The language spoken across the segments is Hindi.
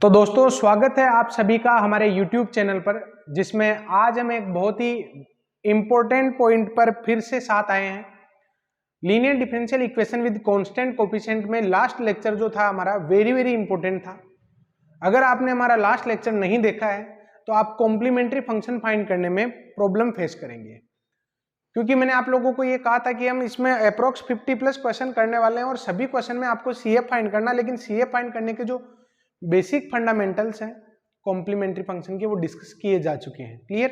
तो दोस्तों स्वागत है आप सभी का हमारे YouTube चैनल पर, जिसमें आज हम एक बहुत ही इंपॉर्टेंट पॉइंट पर फिर से साथ आए हैं। Linear differential equation with constant coefficient में लास्ट लेक्चर जो था हमारा वेरी इंपॉर्टेंट था। अगर आपने हमारा लास्ट लेक्चर नहीं देखा है तो आप कॉम्प्लीमेंट्री फंक्शन फाइंड करने में प्रॉब्लम फेस करेंगे, क्योंकि मैंने आप लोगों को ये कहा था कि हम इसमें अप्रोक्स 50+ क्वेश्चन करने वाले हैं और सभी क्वेश्चन में आपको CF फाइंड करना, लेकिन CF फाइंड करने के जो बेसिक फंडामेंटल्स हैं कॉम्प्लीमेंट्री फंक्शन के वो डिस्कस किए जा चुके हैं। क्लियर?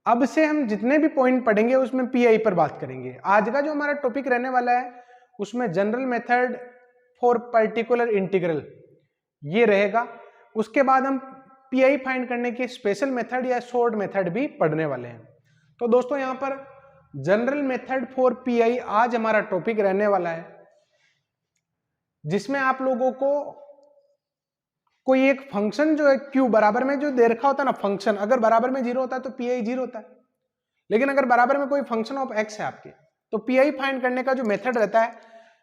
अब से हम जितने भी पॉइंट पढ़ेंगे उसमें PI पर बात करेंगे। आज का जो हमारा टॉपिक रहने वाला है उसमें general method for particular integral ये रहेगा। उसके बाद हम PI फाइंड करने के स्पेशल मेथड या शॉर्ट मेथड भी पढ़ने वाले हैं। तो दोस्तों यहाँ पर जनरल मेथड फॉर PI आज हमारा टॉपिक रहने वाला है, जिसमें आप लोगों को कोई एक फंक्शन जो है Q बराबर में जो दे रखा होता है ना फंक्शन, अगर बराबर में 0 होता है तो PI 0 होता है, लेकिन अगर बराबर में कोई फंक्शन ऑफ x है आपके तो PI फाइंड करने का जो मेथड रहता है,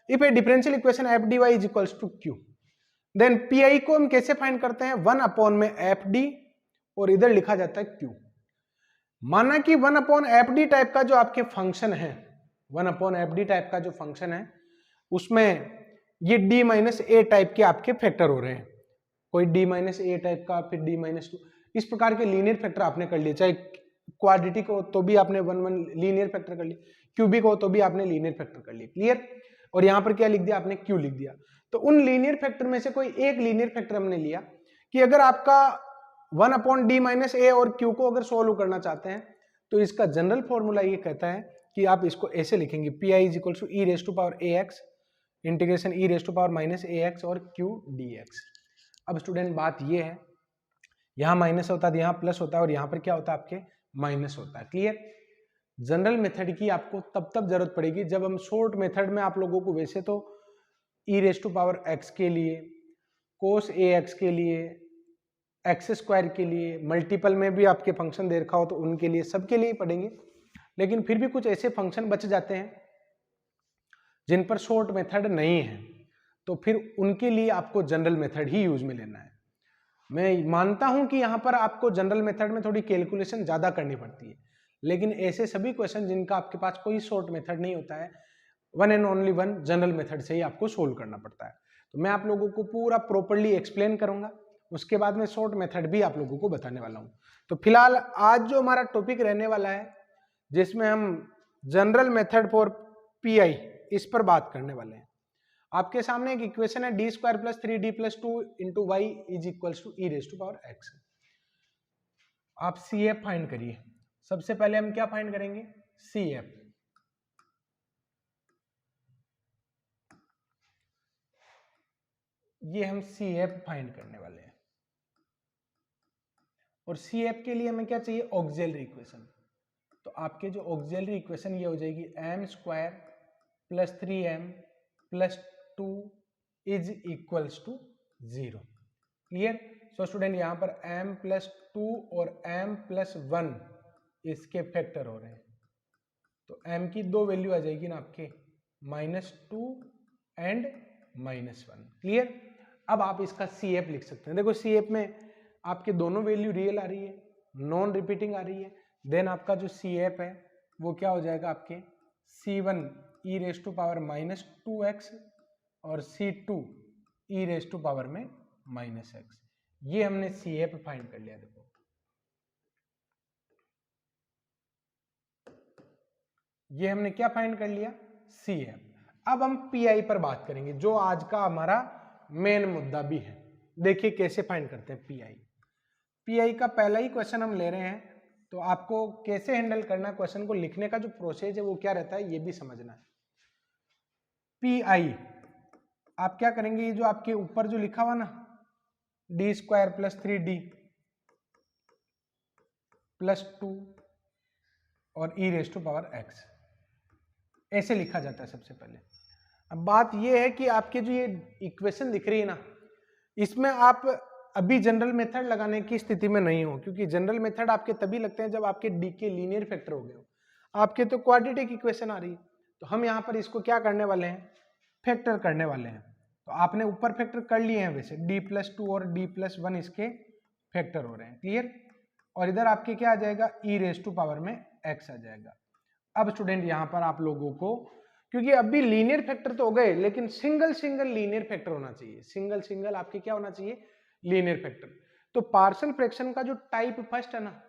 if a differential equation f dy is equals to Q, then PI को हम कैसे फाइंड करते हैं 1/fd और इधर लिखा जाता है Q। माना कि 1/fd टाइप का जो आपके फंक्शन है, 1/fd टाइप का जो फंक्शन है उसमें ये d माइनस ए टाइप के आपके फैक्टर हो रहे हैं, कोई d माइनस ए टाइप का, फिर d माइनस 2, इस प्रकार के लीनियर फैक्टर आपने कर लिए। चाहे क्वाड्रेटिक हो तो भी आपने 1 लीनियर फैक्टर कर लिया, क्यूबिक हो तो भी आपने लीनियर फैक्टर कर लिया। क्लियर? और यहां पर क्या लिख दिया आपने, Q लिख दिया। तो उन लीनियर फैक्टर में से कोई एक लीनियर फैक्टर हमने लिया कि अगर आपका 1/d माइनस ए और Q को अगर सोल्व करना चाहते हैं तो इसका जनरल फॉर्मूला ये कहता है कि आप इसको ऐसे लिखेंगे, PI is equal to e raise to power ax integration e raise to power minus ax और Q dx। अब स्टूडेंट बात ये है, यहां माइनस होता है, यहां प्लस होता है और यहां पर क्या होता है आपके माइनस होता है। क्लियर? जनरल मेथड की आपको तब जरूरत पड़ेगी जब हम शॉर्ट मेथड में आप लोगों को वैसे तो e raise to power x के लिए, cos ax के लिए, एक्स स्क्वायर के लिए, मल्टीपल में भी आपके फंक्शन दे रखा हो तो उनके लिए, सबके लिए ही पढ़ेंगे। लेकिन फिर भी कुछ ऐसे फंक्शन बच जाते हैं जिन पर शॉर्ट मेथड नहीं है, तो फिर उनके लिए आपको जनरल मेथड ही यूज में लेना है। मैं मानता हूं कि यहां पर आपको जनरल मेथड में थोड़ी कैलकुलेशन ज्यादा करनी पड़ती है, लेकिन ऐसे सभी क्वेश्चन जिनका आपके पास कोई शॉर्ट मेथड नहीं होता है, one and only one general method से ही आपको सोल्व करना पड़ता है। तो मैं आप लोगों को पूरा प्रॉपरली एक्सप्लेन करूंगा, उसके बाद में शॉर्ट मेथड भी आप लोगों को बताने वाला हूं। तो फिलहाल आज जो हमारा टॉपिक रहने वाला है, जिसमें हम जनरल मेथड फॉर PI इस पर बात करने वाले हैं। आपके सामने एक इक्वेशन है d² + 3d + 2 × y is equals to e raise to power x। आप CF फाइंड करिए। सबसे पहले हम क्या फाइंड करेंगे, CF। ये हम CF फाइंड करने वाले हैं और CF के लिए हमें क्या चाहिए, ऑक्सिलरी इक्वेशन। तो आपके जो ऑक्सिलरी इक्वेशन ये हो जाएगी m² + 3m + 2 is equals to 0। Clear? So student यहां पर m + 2 और m + 1 इसके फैक्टर हो रहे हैं, तो m की दो वैल्यू आ जाएगी ना आपके, -2 एंड -1। क्लियर? अब आप इसका CF लिख सकते हैं। देखो CF में आपके दोनों वैल्यू रियल आ रही है, नॉन रिपीटिंग आ रही है, देन आपका जो CF है वो क्या हो जाएगा आपके C1 e raise to power -2x और C2 e raise to power में -x। ये हमने CF फाइंड कर लिया। देखो ये हमने क्या फाइंड कर लिया, CF। अब हम PI पर बात करेंगे, जो आज का हमारा मेन मुद्दा भी है। देखिए कैसे फाइंड करते हैं PI का पहला ही क्वेश्चन हम ले रहे हैं, तो आपको कैसे हैंडल करना है क्वेश्चन को, लिखने का जो प्रोसेस है वो क्या रहता है ये भी समझना है। PI आप क्या करेंगे, ये जो आपके ऊपर जो लिखा हुआ ना d² + 3d + 2 और e raise to power x, ऐसे लिखा जाता है सबसे पहले। अब बात ये है कि आपके जो ये इक्वेशन दिख रही है ना, इसमें आप अभी जनरल मेथड लगाने की स्थिति में नहीं हो, क्योंकि जनरल मेथड आपके तभी लगते हैं जब आपके d के लीनियर फैक्टर हो गए हो। आपके तो क्वाड्रेटिक इक्वेशन आ रही है, तो हम यहाँ पर इसको क्या करने वाले हैं, फैक्टर करने वाले हैं। तो आपने ऊपर फैक्टर कर लिए हैं वैसे, d+2 और d+1 इसके फैक्टर हो रहे हैं, क्लियर। और इधर आपके क्या आ जाएगा, e⁻ में x आ जाएगा। अब स्टूडेंट यहाँ पर आप लोगों को, क्योंकि अभी लीनियर फैक्टर तो हो गए, लेकिन सिंगल सिंगल लीनियर फैक्टर होना चाहिए, सिंगल सिंगल आपके क्या होना चाहिए, लीनियर फैक्टर। तो पार्शियल फ्रैक्शन का जो टाइप फर्स्ट है ना,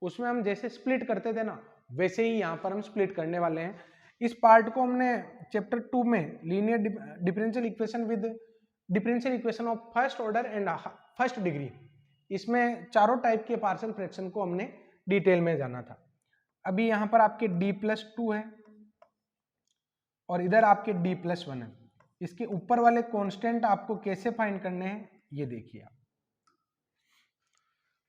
उसमें हम जैसे स्प्लिट करते थे ना, वैसे ही यहाँ पर हम स्प्लिट करने वाले हैं। इस पार्ट को हमने चैप्टर 2 में linear differential equation with differential equation of first order and first degree, इसमें चारों टाइप के पार्शियल फ्रैक्शन को हमने डिटेल में जाना था। अभी यहाँ पर आपके d+2 है और इधर आपके d+1 है। इसके ऊपर वाले कांस्टेंट आपको कैसे फाइंड करने हैं ये देखिए आप,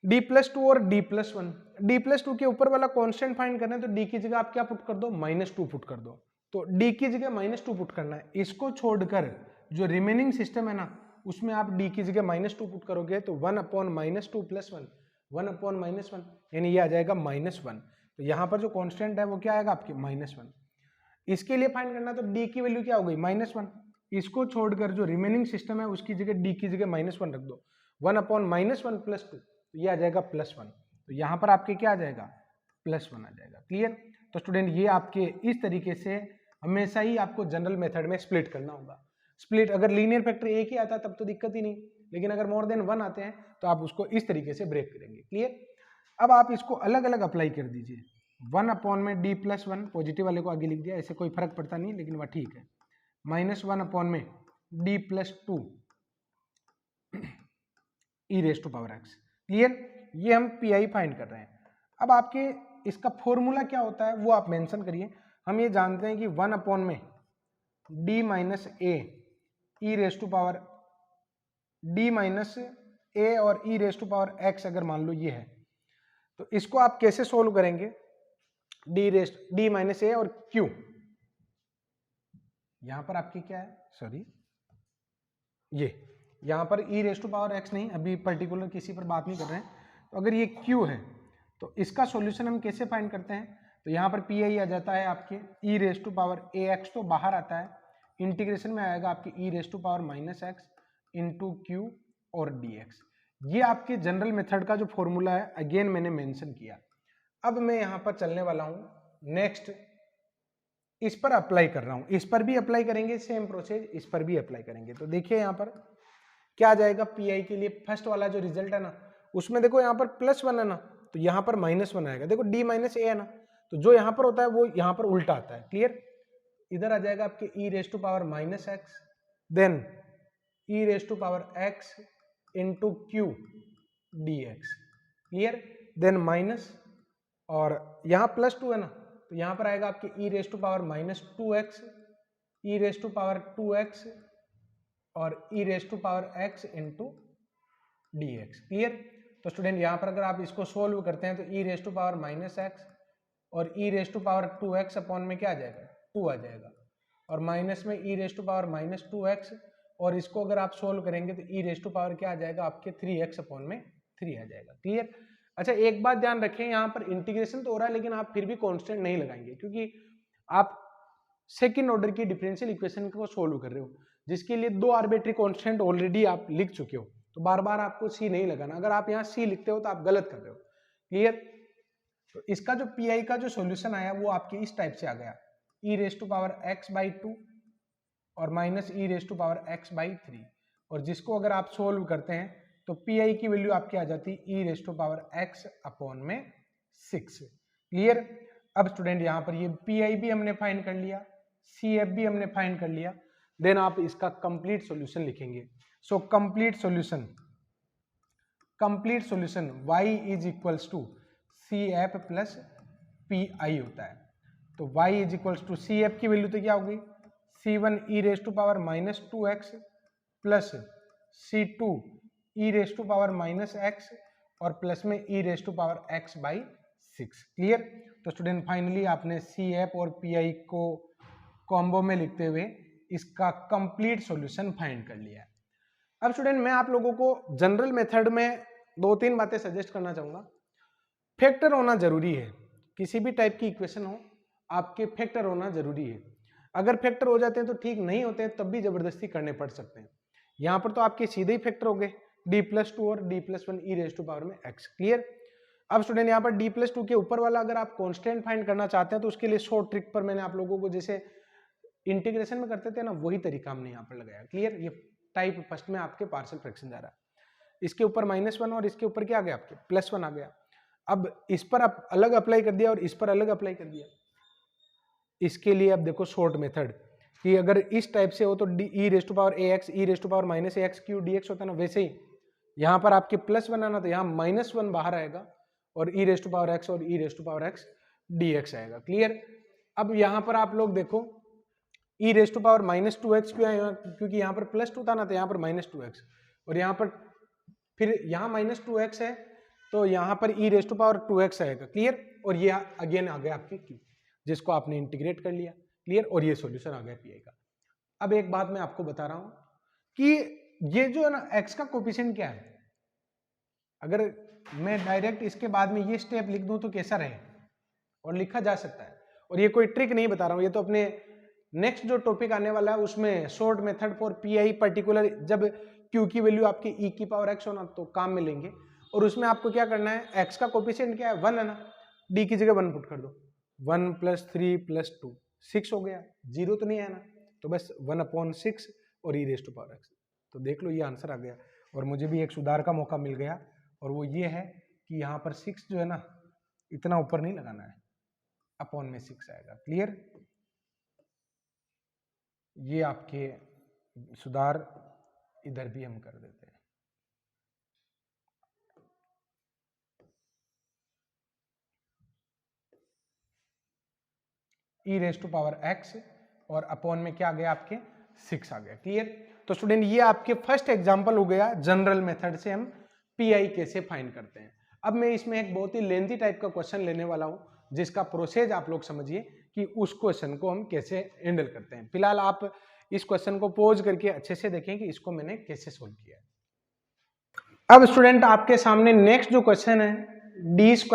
d+2 और d+1, d+2 के ऊपर वाला कांस्टेंट फाइंड करना है तो d की जगह आप क्या पुट कर दो, -2 पुट कर दो। तो d की जगह -2 पुट करना है। इसको छोड़कर जो रिमेनिंग सिस्टम है ना, उसमें आप d की जगह -2 पुट करोगे तो 1/-2 + 1, 1/-1 यानी ये आ जाएगा -1। तो यहाँ पर जो कांस्टेंट है वो क्या आएगा आपके -1। इसके लिए फाइंड करना तो d की वैल्यू क्या हो गई, -1। इसको छोड़कर जो रिमेनिंग सिस्टम है उसकी जगह d की जगह -1 रख दो, 1/-1 + 2, तो ये आ जाएगा +1। तो यहाँ पर आपके क्या आ जाएगा, +1 आ जाएगा, क्लियर। तो स्टूडेंट ये आपके इस तरीके से हमेशा ही आपको जनरल मेथड में स्प्लिट करना होगा। स्प्लिट अगर लीनियर फैक्टर एक ही आता तब तो दिक्कत ही नहीं, लेकिन अगर मोर देन 1 आते हैं तो आप उसको इस तरीके से ब्रेक करेंगे, क्लियर। अब आप इसको अलग अलग अप्लाई कर दीजिए। 1/d+1 पॉजिटिव वाले को आगे लिख दिया, ऐसे कोई फर्क पड़ता नहीं लेकिन वह ठीक है, -1/d+2 e⁻x, क्लियर। ये हम पीआई फाइंड कर रहे हैं। अब आपके इसका फॉर्मूला क्या होता है वो आप मेंशन करिए। हम ये जानते हैं कि 1/d-a d-a और e⁻x अगर मान लो ये है, तो इसको आप कैसे सोल्व करेंगे, d-a और q, यहां पर आपकी क्या है, सॉरी ये यहाँ पर e⁻x नहीं, अभी पर्टिकुलर किसी पर बात नहीं कर रहे हैं। तो अगर ये q है तो इसका सॉल्यूशन हम कैसे फाइंड करते हैं, तो यहाँ पर पी आ जाता है आपके e⁻ax तो बाहर आता है, इंटीग्रेशन में आएगा आपके e⁻−x इंटू q और dx। ये आपके जनरल मेथड का जो फॉर्मूला है अगेन मैंने मेंशन किया। अब मैं यहाँ पर चलने वाला हूँ नेक्स्ट, इस पर अप्लाई कर रहा हूँ, इस पर भी अप्लाई करेंगे सेम प्रोसेस, इस पर भी अप्लाई करेंगे। तो देखिए यहाँ पर क्या आ जाएगा, पीआई के लिए फर्स्ट वाला जो रिजल्ट है ना, उसमें देखो यहाँ पर +1 है ना, तो यहाँ पर -1 आएगा। देखो d-a है ना, तो जो यहाँ पर होता है वो यहाँ पर उल्टा आता है, क्लियर। इधर आ जाएगा आपके e⁻−x then e⁻x into q dx, clear, then minus, और यहाँ +2 है ना, तो यहाँ पर आएगा आपके e⁻−2x e⁻2x और e⁻x इंटू dx, क्लियर। तो स्टूडेंट यहाँ पर अगर आप इसको सोल्व करते हैं तो e⁻−x और e⁻2x अपॉन में क्या आ जाएगा, 2 आ जाएगा, और माइनस में e⁻−2x, और इसको अगर आप सोल्व करेंगे तो e⁻ क्या आ जाएगा आपके 3x अपॉन में 3 आ जाएगा, क्लियर। अच्छा एक बात ध्यान रखें, यहाँ पर इंटीग्रेशन तो हो रहा है लेकिन आप फिर भी कांस्टेंट नहीं लगाएंगे, क्योंकि आप सेकंड ऑर्डर की डिफरेंशियल इक्वेशन को सोल्व कर रहे हो, जिसके लिए 2 आर्बिट्री कांस्टेंट ऑलरेडी आप लिख चुके हो, तो बार बार आपको सी नहीं लगाना। अगर आप यहाँ सी लिखते हो तो आप गलत कर रहे हो, क्लियर। तो इसका जो पीआई का जो सॉल्यूशन आया वो आपके इस टाइप से आ गया, e⁻x/2 और -e⁻x/3, और जिसको अगर आप सोल्व करते हैं तो पीआई की वैल्यू आपकी आ जाती है e⁻x अपॉन में 6, क्लियर। अब स्टूडेंट यहाँ पर ये पीआई भी हमने फाइंड कर लिया, सीएफ भी हमने फाइंड कर लिया, देन आप इसका कंप्लीट सॉल्यूशन लिखेंगे। So complete solution y is equals to CF plus PI होता है। तो y is equals to CF की वैल्यू तो क्या होगी, C1 e⁻−2x plus C2 e⁻−x और प्लस में e⁻x/6, क्लियर। तो स्टूडेंट फाइनली आपने CF और PI को कॉम्बो में लिखते हुए इसका कंप्लीट सॉल्यूशन फाइंड कर लिया है। अब स्टूडेंट मैं आप लोगों को जनरल मेथड में 2-3 बातें सजेस्ट करना चाहूंगा। फैक्टर होना जरूरी है, किसी भी टाइप की इक्वेशन हो आपके फैक्टर होना जरूरी है। अगर फैक्टर हो जाते हैं तो ठीक, नहीं होते हैं तब भी जबरदस्ती करने पड़ सकते हैं। यहाँ पर तो आपके सीधे ही फैक्टर हो गए d+2 और d+1 e⁻x। क्लियर। अब स्टूडेंट यहाँ पर d+2 के ऊपर वाला अगर आप कांस्टेंट फाइंड करना चाहते हैं तो उसके लिए शॉर्ट ट्रिक पर मैंने आप लोगों को जैसे इंटीग्रेशन में करते थे ना, वही तरीका हमने यहाँ पर लगाया। क्लियर। ये टाइप फर्स्ट में आपके पार्शियल फ्रैक्शन जा रहा है, इसके ऊपर -1 और इसके ऊपर क्या आ गया आपके +1 आ गया। अब इस पर आप अलग अप्लाई कर दिया और इस पर अलग अप्लाई कर दिया। इसके लिए अब देखो शॉर्ट मेथड कि अगर इस टाइप से हो तो e⁻ax e⁻−ax dx होता है ना, वैसे ही यहाँ पर आपके +1 आना तो यहाँ -1 बाहर आएगा और e⁻x और e⁻x dx आएगा। क्लियर। अब यहाँ पर आप लोग देखो e⁻−2x क्यों आएगा, क्योंकि यहाँ पर +2 था ना, तो यहाँ पर -2x और यहाँ पर फिर यहाँ -2x है तो यहाँ पर e⁻2x आएगा। क्लियर। और ये अगेन आ गया आपके q, जिसको आपने इंटीग्रेट कर लिया। क्लियर। और ये सॉल्यूशन आ गया पीआई का। अब एक बात मैं आपको बता रहा हूं कि ये जो है ना x का कोफिशिएंट क्या है, अगर मैं डायरेक्ट इसके बाद में ये स्टेप लिख दूं तो कैसा रहे, और लिखा जा सकता है। और ये कोई ट्रिक नहीं बता रहा हूं, ये तो अपने नेक्स्ट जो टॉपिक आने वाला है उसमें short method for pi particular, जब q की वैल्यू आपकी e⁻x होना तो काम में लेंगे। और उसमें आपको क्या करना है, x का कोफिशिएंट क्या है 1 है ना, d की जगह 1 पुट कर दो, 1 + 3 + 2 6 हो गया, 0 तो नहीं है ना, तो बस 1/6 और e⁻x। तो देख लो ये आंसर आ गया। और मुझे भी एक सुधार का मौका मिल गया, और वो ये है कि यहाँ पर 6 जो है ना इतना ऊपर नहीं लगाना है, अपॉन में 6 आएगा। क्लियर। ये आपके सुधार इधर भी हम कर देते हैं। e⁻x और अपॉन में क्या आ गया आपके 6 आ गया। क्लियर। तो स्टूडेंट ये आपके फर्स्ट एग्जांपल हो गया जनरल मेथड से हम पीआई कैसे फाइंड करते हैं। अब मैं इसमें एक बहुत ही लेंथी टाइप का क्वेश्चन लेने वाला हूं, जिसका प्रोसेस आप लोग समझिए कि उस क्वेश्चन को हम कैसे हैंडल करते हैं। फिलहाल आप इस क्वेश्चन को पॉज करके अच्छे से देखें कि इसको मैंने कैसे सोल्व किया है। अब स्टूडेंट आपके सामने नेक्स्ट जो क्वेश्चन है d² +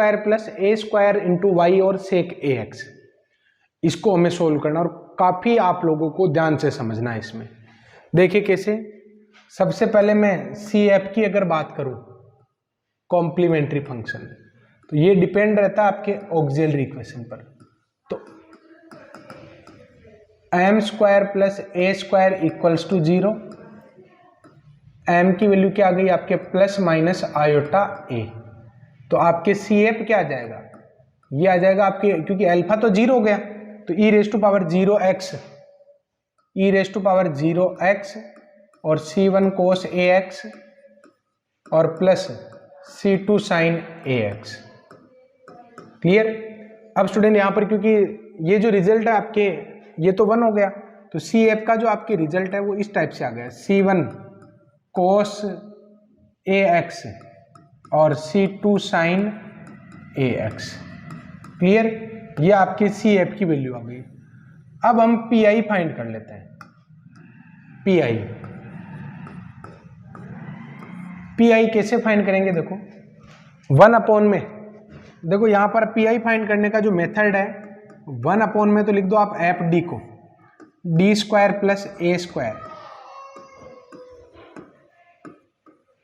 a² y और sec ax, इसको हमें सोल्व करना और काफी आप लोगों को ध्यान से समझना है। इसमें देखिए कैसे। सबसे पहले मैं CF की अगर बात करूं कॉम्प्लीमेंट्री फंक्शन, तो ये डिपेंड रहता है आपके ऑक्सिलरी इक्वेशन पर। तो m² + a² = 0, m की वैल्यू क्या आ गई आपके ±i, तो आपके CF क्या आ जाएगा, ये आ जाएगा आपके, क्योंकि अल्फा तो 0 हो गया तो e⁻0x और c1 cos ax और plus c2 sin ax। Clear. अब स्टूडेंट यहां पर क्योंकि ये जो रिजल्ट है आपके ये तो 1 हो गया, तो CF का जो आपके रिजल्ट है वो इस टाइप से आ गया, c1 cos ax और c2 sin ax। क्लियर। ये आपके CF की वैल्यू आ गई। अब हम PI फाइंड कर लेते हैं। PI कैसे फाइंड करेंगे, देखो 1/, में देखो यहां पर PI फाइंड करने का जो मेथड है 1/, में तो लिख दो आप FD को d² + a²,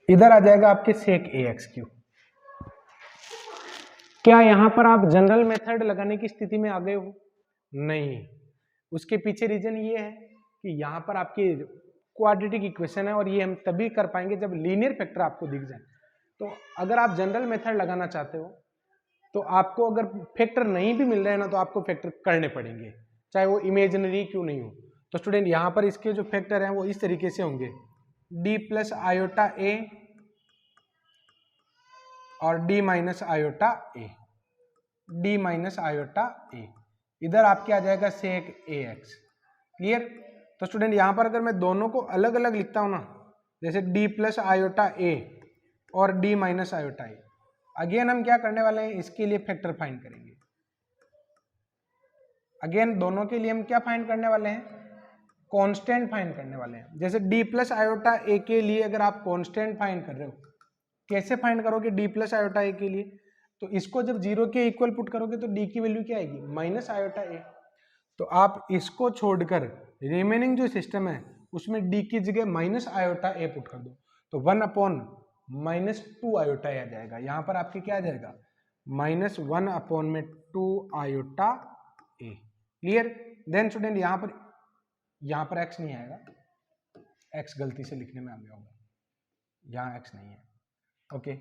इधर आ जाएगा आपके sec ax3। क्या यहां पर आप जनरल मेथड लगाने की स्थिति में आ गए हो? नहीं। उसके पीछे रीजन ये है कि यहां पर आपकी क्वाड्रेटिक इक्वेशन है और ये हम तभी कर पाएंगे जब लीनियर फैक्टर आपको दिख जाए। तो अगर आप जनरल मेथड लगाना चाहते हो तो आपको अगर फैक्टर नहीं भी मिल रहे हैं ना, तो आपको फैक्टर करने पड़ेंगे, चाहे वो इमेजिनरी क्यों नहीं हो। तो स्टूडेंट यहां पर इसके जो फैक्टर हैं वो इस तरीके से होंगे, d + i और d - i, इधर आपके आ जाएगा sec ax। क्लियर। तो स्टूडेंट यहां पर अगर मैं दोनों को अलग अलग लिखता हूं ना, जैसे d + i और d - i, अगेन हम क्या करने वाले हैं, इसके लिए फैक्टर फाइंड करेंगे। अगेन दोनों के लिए हम क्या फाइंड करने वाले हैं, कांस्टेंट फाइंड करने वाले हैं। जैसे d + i के लिए अगर आप कांस्टेंट फाइंड कर रहे हो, कैसे फाइंड करोगे d + i के लिए, तो इसको जब 0 के इक्वल पुट करोगे तो d की वैल्यू क्या आएगी -i। तो आप इसको छोड़कर रिमेनिंग जो सिस्टम है उसमें d की जगह माइनस आयोटा ए पुट कर दो, तो 1/-2 आयोटा ए आ जाएगा। यहाँ पर आपके क्या आ जाएगा, -1/2 आयोटा ए। क्लियर? देन स्टूडेंट यहाँ पर x नहीं आएगा, x गलती से लिखने में आ गया होगा, यहाँ x नहीं है। ओके,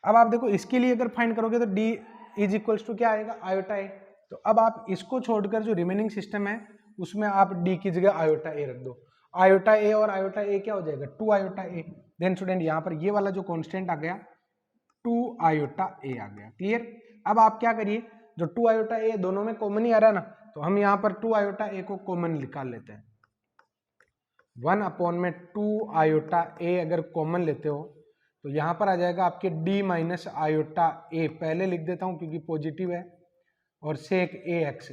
अब आप देखो इसके लिए अगर फाइंड करोगे तो d इज इक्वल्स टू क्या आएगा, आयोटा ए। तो अब आप इसको छोड़कर जो रिमेनिंग सिस्टम है उसमें आप d की जगह आयोटा ए रख दो। आयोटा ए और आयोटा ए क्या हो जाएगा, 2 आयोटा ए। देन स्टूडेंट यहाँ पर ये वाला जो कांस्टेंट आ गया 2 आयोटा ए आ गया। क्लियर? अब आप क्या करिए, जो 2 आयोटा ए दोनों में कॉमन ही आ रहा है ना, तो हम यहाँ पर 2 आयोटा ए को कॉमन निकाल लेते हैं। 1/2 आयोटा ए अगर कॉमन लेते हो तो यहाँ पर आ जाएगा आपके d माइनस आयोटा ए, पहले लिख देता हूँ क्योंकि पॉजिटिव है, और सेक ए एक्स,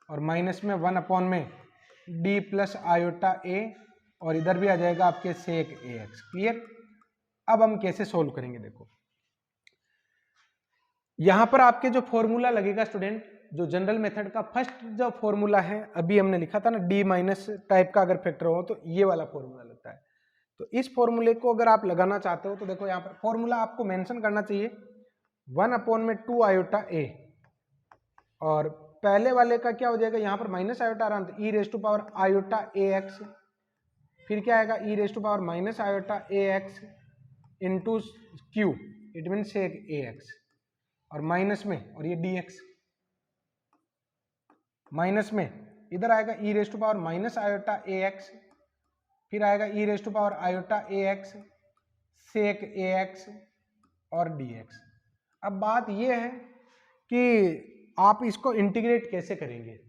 और माइनस में 1/d प्लस आयोटा ए, और इधर भी आ जाएगा आपके सेक ए एक्स। क्लियर? अब हम कैसे सोल्व करेंगे, देखो यहाँ पर आपके जो फॉर्मूला लगेगा स्टूडेंट, जो जनरल मेथड का फर्स्ट जो फॉर्मूला है अभी हमने लिखा था ना, d माइनस टाइप का अगर फैक्टर हो तो ये वाला फॉर्मूला लगता है। तो इस फॉर्मूले को अगर आप लगाना चाहते हो तो देखो यहाँ पर फॉर्मूला आपको मेंशन करना चाहिए 1/2 आयोटा ए, और पहले वाले का क्या हो जाएगा, यहाँ पर माइनस आयोटा आ रहा है, E raise to power iota A X, फिर क्या आएगा, E raise to power minus iota A X into Q, it mean sec A x, और माइनस में, और ये डी एक्स माइनस में, इधर आएगा E raise to power minus iota A X, फिर आएगा E raise to power iota A X sec A x और डी एक्स। अब बात यह है कि आप इसको इंटीग्रेट कैसे करेंगे।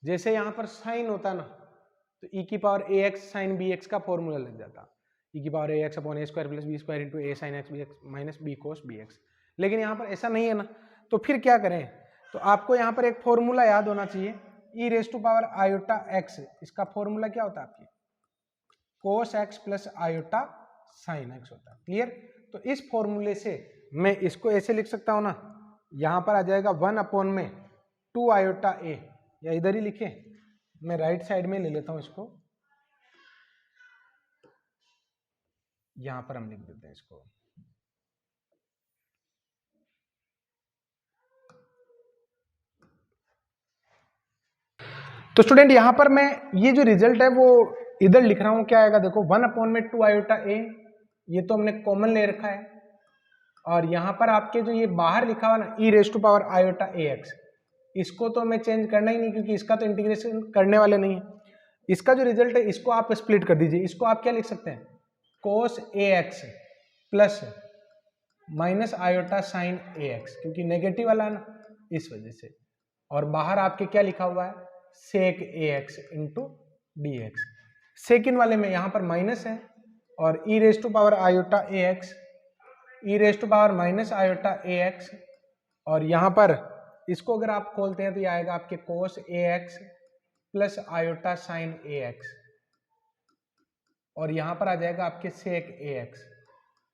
जैसे यहाँ पर साइन होता ना, तो ई की power A X sine B X का फॉर्मूला लग जाता, ई की power A X upon A square plus B square into A sine X B X minus B cos B X. लेकिन यहाँ पर ऐसा नहीं है ना, तो फिर क्या करें, तो आपको यहाँ पर एक फॉर्मूला याद होना चाहिए, E raise to power iota X, इसका फॉर्मूला क्या होता है आपकी, cos X plus iota sine X होता है। क्लियर? तो इस फॉर्मूले से मैं इसको ऐसे लिख सकता हूँ ना, यहाँ पर आ जाएगा 1/2 आयोटा ए, या इधर ही लिखे, मैं राइट साइड में ले लेता हूँ इसको, यहाँ पर हम लिख देते हैं इसको, तो स्टूडेंट यहाँ पर मैं ये जो रिजल्ट है वो इधर लिख रहा हूँ, क्या आएगा देखो 1/2 आयोटा ए, ये तो हमने कॉमन ले रखा है, और यहाँ पर आपके जो ये बाहर लिखा हुआ ना E raise to power iota A x, इसको तो मैं चेंज करना ही नहीं क्योंकि इसका तो इंटीग्रेशन करने वाले नहीं है। इसका जो रिजल्ट है इसको आप स्प्लिट कर दीजिए, इसको आप क्या लिख सकते हैं, कोस ए x plus minus iota sine ए एक्स, क्योंकि नेगेटिव वाला है ना इस वजह से, और बाहर आपके क्या लिखा हुआ है, सेक ए X into D X. Second वाले में यहाँ पर माइनस है, और E raise to power iota A X, E raise to power minus iota A x, और यहाँ पर इसको अगर आप खोलते हैं तो ये आएगा आपके कोस ए एक्स प्लस आयोटा साइन ए एक्स, और यहाँ पर आ जाएगा आपके सेक ए X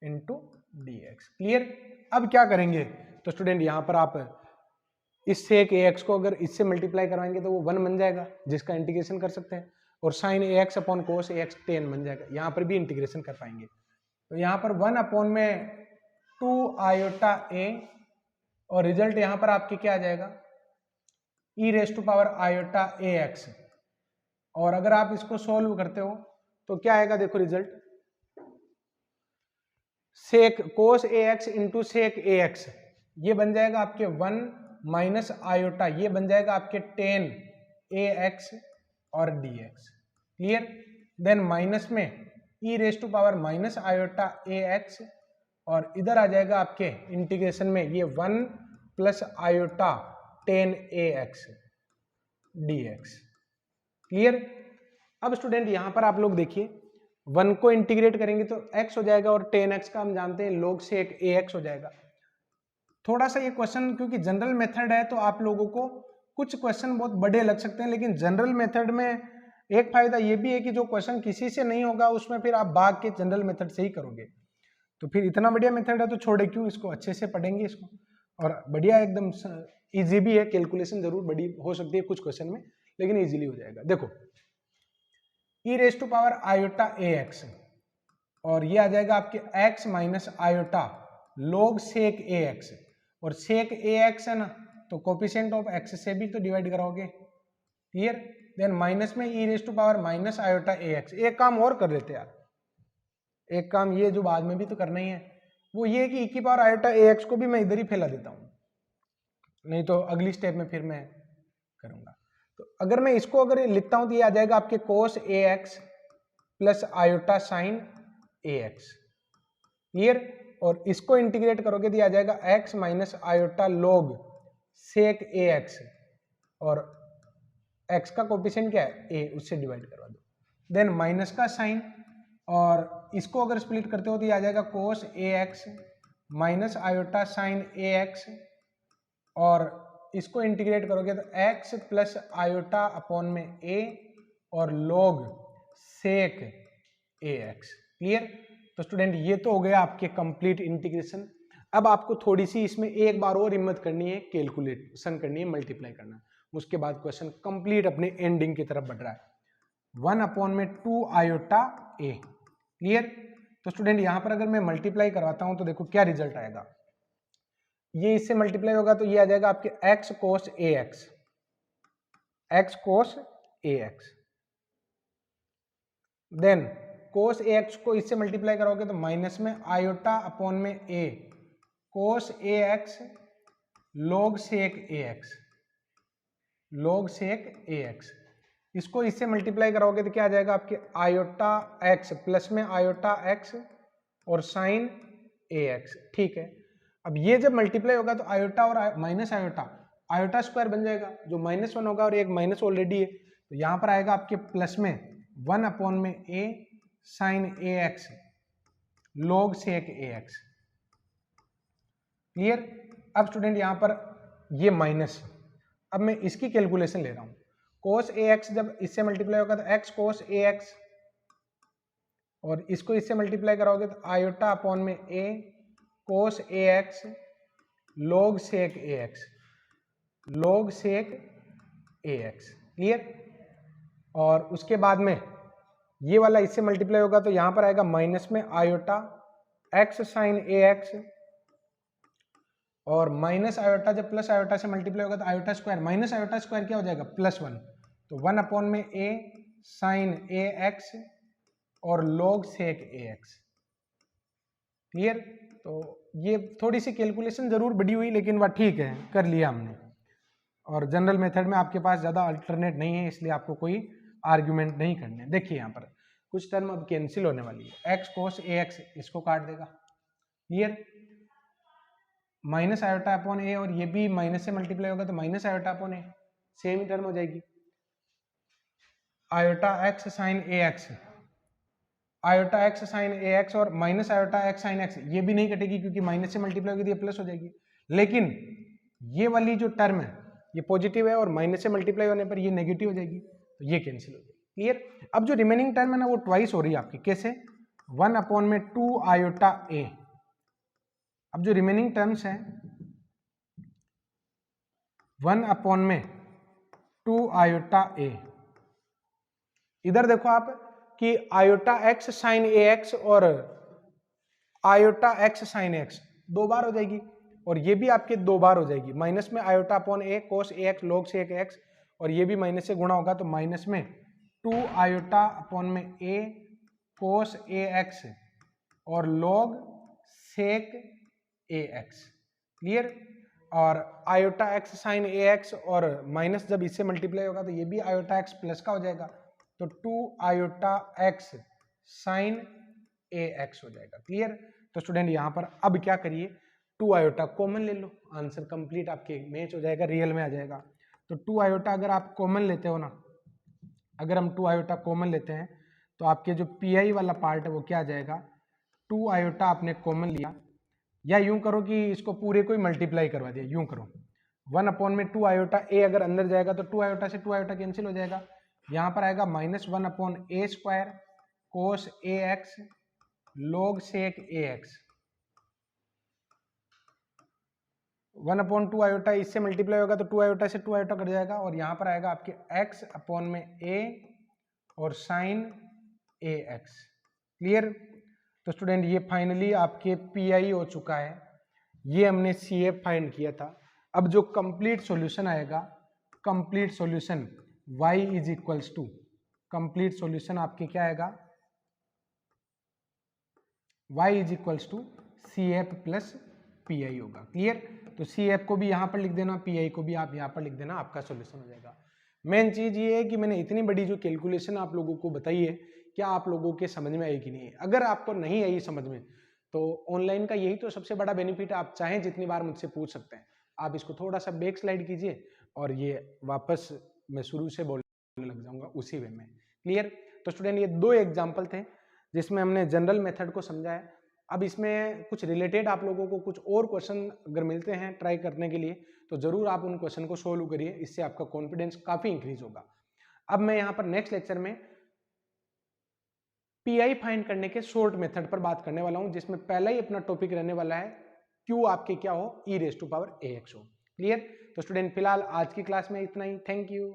into D x. Clear? अब क्या करेंगे, तो स्टूडेंट यहाँ पर आप इस सेक ए एक्स को अगर इससे मल्टीप्लाई करवाएंगे तो वो 1 बन जाएगा, जिसका इंटीग्रेशन कर सकते हैं, और साइन ए एक्स अपॉन कोस ए एक्स 10 बन जाएगा, यहाँ पर भी इंटीग्रेशन कर पाएंगे। तो यहाँ पर 1/2 आयोटा ए, और रिजल्ट यहाँ पर आपके क्या आ जाएगा, E raise to power iota A x, और अगर आप इसको सोल्व करते हो तो क्या आएगा, देखो रिजल्ट, सेक कोस ए एक्स इंटू सेक ए एक्स, ये बन जाएगा आपके 1 माइनस आयोटा, ये बन जाएगा आपके 10 ए एक्स और D x. Clear? Then minus में e raise to power minus iota A x, और इधर आ जाएगा आपके इंटीग्रेशन में ये 1 plus iota 10 a x d x. Clear? अब स्टूडेंट यहाँ पर आप लोग देखिए, 1 को इंटीग्रेट करेंगे तो x हो जाएगा, और 10x का हम जानते हैं log से एक ax हो जाएगा। थोड़ा सा ये क्वेश्चन क्योंकि जनरल मेथड है तो आप लोगों को कुछ क्वेश्चन बहुत बड़े लग सकते हैं, लेकिन जनरल मेथड में एक फायदा ये भी है कि जो क्वेश्चन किसी से नहीं होगा उसमें फिर आप भाग के जनरल मेथड से ही करोगे, तो फिर इतना बढ़िया मेथड है तो छोड़े क्यों, इसको अच्छे से पढ़ेंगे इसको। और बढ़िया एकदम इजी भी है, कैलकुलेशन जरूर बड़ी हो सकती है कुछ क्वेश्चन में, लेकिन इजीली हो जाएगा। देखो e raise to power iota A x, और ये आ जाएगा आपके x minus iota log sec ए एक्स, और सेक ए एक्स है ना, तो कोफिशिएंट ऑफ x से भी तो डिवाइड कराओगे, क्लियर। देन माइनस में e raise to power minus iota A x. एक काम और कर लेते यार, एक काम ये जो बाद में भी तो करना ही है, वो ये कि e की पावर आयोटा ए एक्स को भी मैं इधर ही फैला देता हूँ, नहीं तो अगली स्टेप में फिर मैं करूंगा। तो अगर मैं इसको अगर लिखता हूं तो ये आ जाएगा आपके कोस ए एक्स प्लस आयोटा साइन ए एक्स, क्लियर। और इसको इंटीग्रेट करोगे तो ये आ जाएगा x minus iota log sec ए एक्स, और x का कोफिशिएंट क्या है a, उससे डिवाइड करवा दो। देन माइनस का साइन, और इसको अगर स्प्लिट करते हो तो ये आ जाएगा कोस ए एक्स माइनस आयोटा साइन ए एक्स, और इसको इंटीग्रेट करोगे तो x प्लस आयोटा अपॉन में a और log सेक ए एक्स, क्लियर। तो स्टूडेंट ये तो हो गया आपके कंप्लीट इंटीग्रेशन। अब आपको थोड़ी सी इसमें एक बार और हिम्मत करनी है, कैलकुलेशन करनी है, मल्टीप्लाई करना, उसके बाद क्वेश्चन कंप्लीट अपने एंडिंग की तरफ बढ़ रहा है। 1 अपॉन में 2 आयोटा a, क्लियर। तो स्टूडेंट यहां पर अगर मैं मल्टीप्लाई करवाता हूं तो देखो क्या रिजल्ट आएगा, ये इससे मल्टीप्लाई होगा तो ये आ जाएगा आपके x कोस ए एक्स, x कोस ए एक्स। देन कोस ए एक्स को इससे मल्टीप्लाई करोगे तो माइनस में आयोटा अपॉन में a cos A x log sec A x, log sec A x. इसको इससे मल्टीप्लाई करोगे तो क्या आ जाएगा आपके आयोटा x प्लस में आयोटा x और साइन ए एक्स, ठीक है। अब ये जब मल्टीप्लाई होगा तो आयोटा और माइनस आयोटा आयोटा स्क्वायर बन जाएगा, जो -1 होगा और एक माइनस ऑलरेडी है, तो यहाँ पर आएगा आपके प्लस में 1 अपॉन में a sine A x log sec A x, clear. अब स्टूडेंट यहाँ पर ये माइनस, अब मैं इसकी कैलकुलेशन ले रहा हूँ। कोस ए एक्स जब इससे मल्टीप्लाई होगा तो x कोस ए एक्स, और इसको इससे मल्टीप्लाई कराओगे तो आयोटा अपॉन में a cos A x log sec A x, log sec A x, clear. और उसके बाद में ये वाला इससे मल्टीप्लाई होगा तो यहां पर आएगा माइनस में आयोटा x साइन ए एक्स, और माइनस आयोटा जब प्लस आयोटा से मल्टीप्लाई होगा तो iota square minus iota square क्या हो जाएगा +1, तो 1 अपॉन में a साइन ए एक्स और लॉग सेक ए एक्स, क्लियर। तो ये थोड़ी सी कैलकुलेशन जरूर बड़ी हुई, लेकिन वह ठीक है, कर लिया हमने। और जनरल मेथड में आपके पास ज़्यादा अल्टरनेट नहीं है, इसलिए आपको कोई आर्ग्यूमेंट नहीं करने। देखिए यहाँ पर कुछ टर्म अब कैंसिल होने वाली है, x कोस ए एक्स इसको काट देगा, क्लियर। माइनस आयोटा अपॉन ए, और ये भी माइनस से मल्टीप्लाई होगा तो माइनस आयोटा अपॉन ए, सेम ही टर्म हो जाएगी। आयोटा x साइन ए एक्स, आयोटा x साइन ए एक्स और minus iota x sine x, ये भी नहीं कटेगी क्योंकि माइनस से मल्टीप्लाई होगी तो ये प्लस हो जाएगी। लेकिन ये वाली जो टर्म है ये पॉजिटिव है और माइनस से मल्टीप्लाई होने पर ये नेगेटिव हो जाएगी, तो ये कैंसिल हो जाएगी, क्लियर। अब जो रिमेनिंग टर्म है ना वो ट्वाइस हो रही है आपकी, कैसे 1 अपॉन में 2 आयोटा a। अब जो रिमेनिंग टर्म्स हैं 1 अपॉन में 2 आयोटा a, इधर देखो आप कि आयोटा x साइन ए एक्स और आयोटा x साइन एक्स 2 बार हो जाएगी, और ये भी आपके 2 बार हो जाएगी। माइनस में iota upon a cos A x log sec x, और ये भी माइनस से गुणा होगा तो माइनस में 2 आयोटा अपॉन में a कोस ए एक्स और लॉग सेक ए एक्स, क्लियर। और आयोटा x साइन ए एक्स और माइनस जब इससे मल्टीप्लाई होगा तो ये भी आयोटा x प्लस का हो जाएगा, तो 2 आयोटा x साइन ए एक्स हो जाएगा, क्लियर। तो स्टूडेंट यहाँ पर अब क्या करिए, 2 आयोटा कॉमन ले लो, आंसर कंप्लीट आपके मैच हो जाएगा, रियल में आ जाएगा। तो 2 आयोटा अगर आप कॉमन लेते हो ना, अगर हम 2 आयोटा कॉमन लेते हैं तो आपके जो पी वाला पार्ट है वो क्या आ जाएगा, 2 आयोटा आपने कॉमन लिया, या यूं करो कि इसको पूरे को ही मल्टीप्लाई करवा दिया, यूं करो 1 अपॉन में 2 आयोटा a अगर अंदर जाएगा तो 2 आयोटा से 2 आयोटा कैंसिल हो जाएगा, यहाँ पर आएगा -1 upon a square cos A x log sec A x, 1/2 iota, इससे मल्टीप्लाई होगा तो 2 आयोटा से 2 आयोटा कट जाएगा और यहाँ पर आएगा आपके x अपॉन में a और साइन ax। क्लियर? तो स्टूडेंट ये फाइनली आपके पी हो चुका है, ये हमने CF फाइंड किया था। अब जो कंप्लीट सॉल्यूशन आएगा, complete solution y is equals to, complete solution आपके क्या आएगा, y is equals to CF plus PI होगा। क्लियर? तो CF को भी यहाँ पर लिख देना, PI को भी आप यहाँ पर लिख देना, आपका सॉल्यूशन हो जाएगा। मेन चीज ये है कि मैंने इतनी बड़ी जो कैलकुलेशन आप लोगों को बताई है, क्या आप लोगों के समझ में आई कि नहीं? अगर आपको नहीं आई समझ में तो ऑनलाइन का यही तो सबसे बड़ा बेनिफिट है, आप चाहें जितनी बार मुझसे पूछ सकते हैं। आप इसको थोड़ा सा बैक स्लाइड कीजिए और ये वापस मैं शुरू से बोलने लग जाऊंगा उसी वे में। क्लियर? तो स्टूडेंट ये 2 एग्जाम्पल थे जिसमें हमने जनरल मेथड को समझा है। अब इसमें कुछ रिलेटेड आप लोगों को कुछ और क्वेश्चन अगर मिलते हैं ट्राई करने के लिए तो जरूर आप उन क्वेश्चन को सोल्व करिए, इससे आपका कॉन्फिडेंस काफी इंक्रीज होगा। अब मैं यहाँ पर नेक्स्ट लेक्चर में पीआई फाइंड करने के शॉर्ट मेथड पर बात करने वाला हूं, जिसमें पहला ही अपना टॉपिक रहने वाला है क्यू आपके क्या हो, e⁻⁴ ax हो। क्लियर? तो स्टूडेंट फिलहाल आज की क्लास में इतना ही। Thank you.